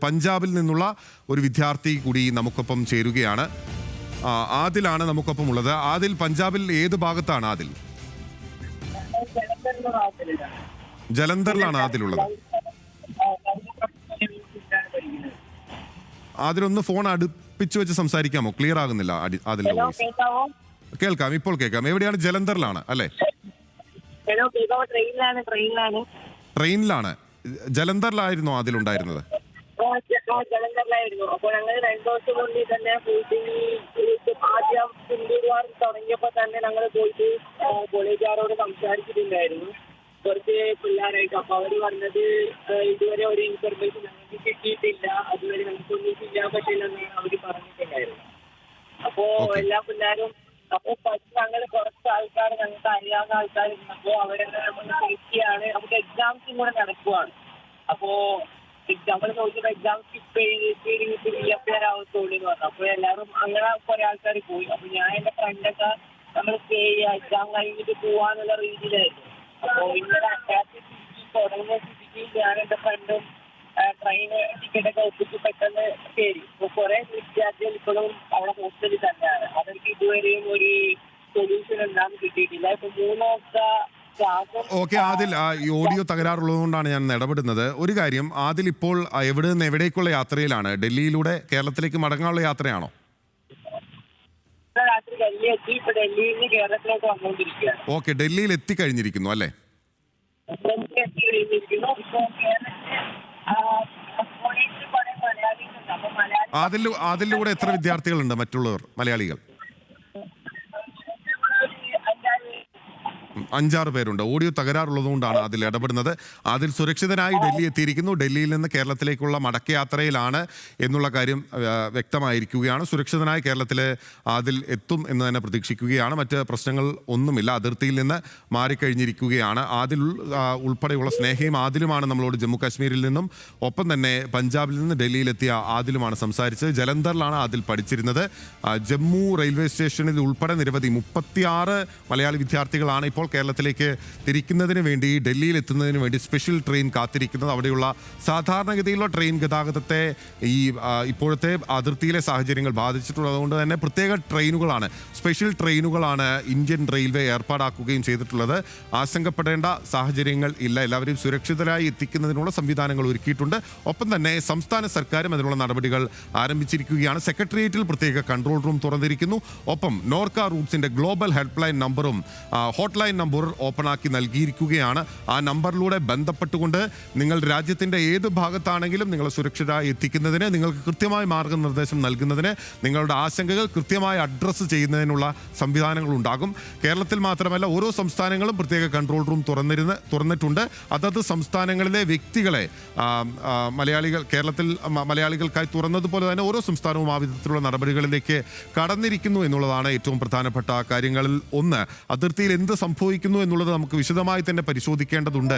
പഞ്ചാബിൽ നിന്നുള്ള ഒരു വിദ്യാർത്ഥി കൂടി നമുക്കൊപ്പം ചേരുകയാണ്. ആദിലാണ് നമുക്കൊപ്പം ഉള്ളത്. ആദിൽ, പഞ്ചാബിൽ ഏത് ഭാഗത്താണ് ആദിൽ? ജലന്ധറിലാണ് ആദിലുള്ളത്. ആദിലൊന്ന് ഫോൺ അടുപ്പിച്ചു വെച്ച് സംസാരിക്കാമോ? ക്ലിയർ ആകുന്നില്ല ആദിലിന്റെ വോയിസ്. കേൾക്കാം, ഇപ്പോൾ കേൾക്കാം. എവിടെയാണ്? ജലന്ധറിലാണ് അല്ലേ? ട്രെയിനിലാണ്. ജലന്ധറിലായിരുന്നോ ആദിലുണ്ടായിരുന്നത്? ജലന്ധറിലായിരുന്നു. അപ്പോൾ ഞങ്ങൾ 2 ദിവസം മുന്നേ തന്നെ പോയിട്ട് ആദ്യം കുണ്ടൂർവാർ തുടങ്ങിയപ്പോ തന്നെ ഞങ്ങൾ പോയിട്ട് കോളേജുകാരോട് സംസാരിച്ചിട്ടുണ്ടായിരുന്നു, കുറച്ച് പിള്ളേരായിട്ട്. അപ്പൊ അവര് പറഞ്ഞത് ഇതുവരെ ഒരു ഇൻഫർമേഷൻ ഞങ്ങൾക്ക് കിട്ടിയിട്ടില്ല, അതുവരെ നമുക്കൊന്നും ചെയ്യാൻ പറ്റില്ലെന്ന് അവര് പറഞ്ഞിട്ടുണ്ടായിരുന്നു. അപ്പോ എല്ലാ പിള്ളേരും അപ്പൊ ഫസ്റ്റ് ഞങ്ങൾ കുറച്ച് ആൾക്കാർ ഞങ്ങൾക്ക് അറിയാവുന്ന ആൾക്കാരുണ്ടപ്പോ അവരെല്ലാം നമ്മൾ സേഫ്റ്റിയാണ്. നമുക്ക് എക്സാംസും കൂടെ നടക്കുവാണ്. അപ്പോ നമ്മൾ നോക്കിയപ്പോ എക്സാം സ്കിപ്പ് ചെയ്ത് ആവത്തുള്ളൂ എന്ന് പറഞ്ഞു. അപ്പൊ എല്ലാവരും അങ്ങനെ കുറെ ആൾക്കാർ പോയി. അപ്പൊ ഞാൻ എന്റെ ഫ്രണ്ടൊക്കെ നമ്മൾ സ്റ്റേ ചെയ്യുക, എക്സാം കഴിഞ്ഞിട്ട് പോവാന്നുള്ള രീതിയിലായിരുന്നു. അപ്പൊ ഇന്നലെ തുടങ്ങിയ സ്ഥിതിക്ക് ഞാൻ എന്റെ ഫ്രണ്ടും ട്രെയിന് ടിക്കറ്റൊക്കെ ഒപ്പിച്ച് പെട്ടെന്ന് കയറി. ഇപ്പൊ കുറെ വിദ്യാർത്ഥികൾ ഇപ്പോഴും അവിടെ ഹോസ്റ്റലിൽ തന്നെയാണ്. അവർക്ക് ഇതുവരെയും ഒരു സൊല്യൂഷൻ എന്താണെന്ന് കിട്ടിയിട്ടില്ല. ഇപ്പൊ 3 ദിവസത്തെ ഓക്കെ ആദിൽ, ഈ ഓഡിയോ തകരാറുള്ളതുകൊണ്ടാണ് ഞാൻ ഇടപെടുന്നത്. ഒരു കാര്യം, ആദിൽ ഇപ്പോൾ എവിടെ നിന്ന് എവിടേക്കുള്ള യാത്രയിലാണ്? ഡൽഹിയിലൂടെ കേരളത്തിലേക്ക് മടങ്ങാനുള്ള യാത്രയാണോ? ഓക്കെ, ഡൽഹിയിൽ എത്തിക്കഴിഞ്ഞിരിക്കുന്നു അല്ലേ? ആദിലൂടെ എത്ര വിദ്യാർത്ഥികളുണ്ട്, മറ്റുള്ളവർ മലയാളികൾ? 5-6 പേരുണ്ട്. ഓഡിയോ തകരാറുള്ളതുകൊണ്ടാണ് അതിൽ ഇടപെടുന്നത്. അതിൽ സുരക്ഷിതനായി ഡൽഹി എത്തിയിരിക്കുന്നു. ഡൽഹിയിൽ നിന്ന് കേരളത്തിലേക്കുള്ള മടക്കയാത്രയിലാണ് എന്നുള്ള കാര്യം വ്യക്തമായിരിക്കുകയാണ്. സുരക്ഷിതനായി കേരളത്തിൽ അതിൽ എത്തും എന്ന് തന്നെ പ്രതീക്ഷിക്കുകയാണ്. മറ്റ് പ്രശ്നങ്ങൾ ഒന്നുമില്ല. അതിർത്തിയിൽ നിന്ന് മാറിക്കഴിഞ്ഞിരിക്കുകയാണ്. അതിൽ ഉൾപ്പെടെയുള്ള സ്നേഹയും ആദിലുമാണ് നമ്മളോട് ജമ്മു കാശ്മീരിൽ നിന്നും ഒപ്പം തന്നെ പഞ്ചാബിൽ നിന്ന് ഡൽഹിയിലെത്തിയ ആദിലുമാണ് സംസാരിച്ചത്. ജലന്ധറിലാണ് ആദിൽ പഠിച്ചിരുന്നത്. ജമ്മു റെയിൽവേ സ്റ്റേഷനിൽ ഉൾപ്പെടെ നിരവധി 36 മലയാളി വിദ്യാർത്ഥികളാണ് ഇപ്പോൾ കേരളത്തിലേക്ക് തിരിക്കുന്നതിന് വേണ്ടി, ഡൽഹിയിൽ എത്തുന്നതിന് വേണ്ടി സ്പെഷ്യൽ ട്രെയിൻ കാത്തിരിക്കുന്നത്. അവിടെയുള്ള സാധാരണഗതിയിലുള്ള ട്രെയിൻ ഗതാഗതത്തെ ഈ ഇപ്പോഴത്തെ അതിർത്തിയിലെ സാഹചര്യങ്ങൾ ബാധിച്ചിട്ടുള്ളതുകൊണ്ട് തന്നെ പ്രത്യേക ട്രെയിനുകളാണ്, സ്പെഷ്യൽ ട്രെയിനുകളാണ് ഇന്ത്യൻ റെയിൽവേ ഏർപ്പാടാക്കുകയും ചെയ്തിട്ടുള്ളത്. ആശങ്കപ്പെടേണ്ട സാഹചര്യങ്ങൾ ഇല്ല. എല്ലാവരെയും സുരക്ഷിതരായി എത്തിക്കുന്നതിനുള്ള സംവിധാനങ്ങൾ ഒരുക്കിയിട്ടുണ്ട്. ഒപ്പം തന്നെ സംസ്ഥാന സർക്കാരും അതിനുള്ള നടപടികൾ ആരംഭിച്ചിരിക്കുകയാണ്. സെക്രട്ടേറിയറ്റിൽ പ്രത്യേക കൺട്രോൾ റൂം തുറന്നിരിക്കുന്നു. ഒപ്പം നോർക്ക റൂട്ട്സിന്റെ ഗ്ലോബൽ ഹെൽപ്പ് ലൈൻ നമ്പറും ഹോട്ട്ലൈൻ നമ്പർ ഓപ്പണാക്കി നൽകിയിരിക്കുകയാണ്. ആ നമ്പറിലൂടെ ബന്ധപ്പെട്ടുകൊണ്ട് നിങ്ങൾ രാജ്യത്തിൻ്റെ ഏത് ഭാഗത്താണെങ്കിലും നിങ്ങളെ സുരക്ഷിതരായി എത്തിക്കുന്നതിന്, നിങ്ങൾക്ക് കൃത്യമായ മാർഗനിർദ്ദേശം നൽകുന്നതിന്, നിങ്ങളുടെ ആശങ്കകൾ കൃത്യമായി അഡ്രസ്സ് ചെയ്യുന്നതിനുള്ള സംവിധാനങ്ങൾ ഉണ്ടാകും. കേരളത്തിൽ മാത്രമല്ല, ഓരോ സംസ്ഥാനങ്ങളും പ്രത്യേക കൺട്രോൾ റൂം തുറന്നിട്ടുണ്ട്. അതത് സംസ്ഥാനങ്ങളിലെ വ്യക്തികളെ കേരളത്തിൽ മലയാളികൾക്കായി തുറന്നതുപോലെ തന്നെ ഓരോ സംസ്ഥാനവും ആ വിധത്തിലുള്ള നടപടികളിലേക്ക് കടന്നിരിക്കുന്നു എന്നുള്ളതാണ് ഏറ്റവും പ്രധാനപ്പെട്ട കാര്യങ്ങളിൽ ഒന്ന്. അതിർത്തിയിൽ എന്ത് സംഭവിക്കുന്നു എന്നുള്ളത് നമുക്ക് വിശദമായി തന്നെ പരിശോധിക്കേണ്ടതുണ്ട്.